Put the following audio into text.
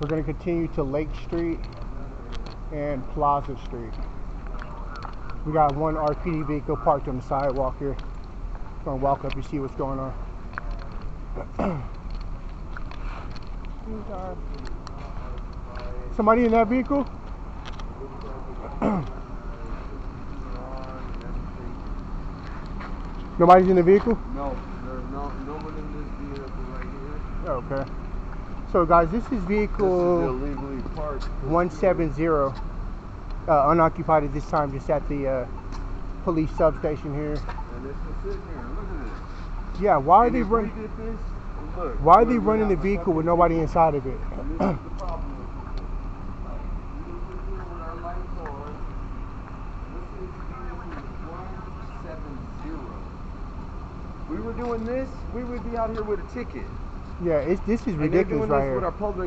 We're going to continue to Lake Street and Plaza Street. We got one RPD vehicle parked on the sidewalk here. Gonna walk up and see what's going on. Somebody in that vehicle? Nobody's in the vehicle? No, there's no one in this vehicle right here. Okay. So guys, this is vehicle This is illegally parked. 170, unoccupied at this time, just at the police substation here. And it's just sitting here. Look at this. Yeah, why are And they if we running? did this, look, Why are they running the vehicle with nobody inside of it? And this is the problem with this. We were here with our lights on. This is vehicle 170. We were doing this, we would be out here with a ticket. Yeah, this is And they're ridiculous doing right this here. with our public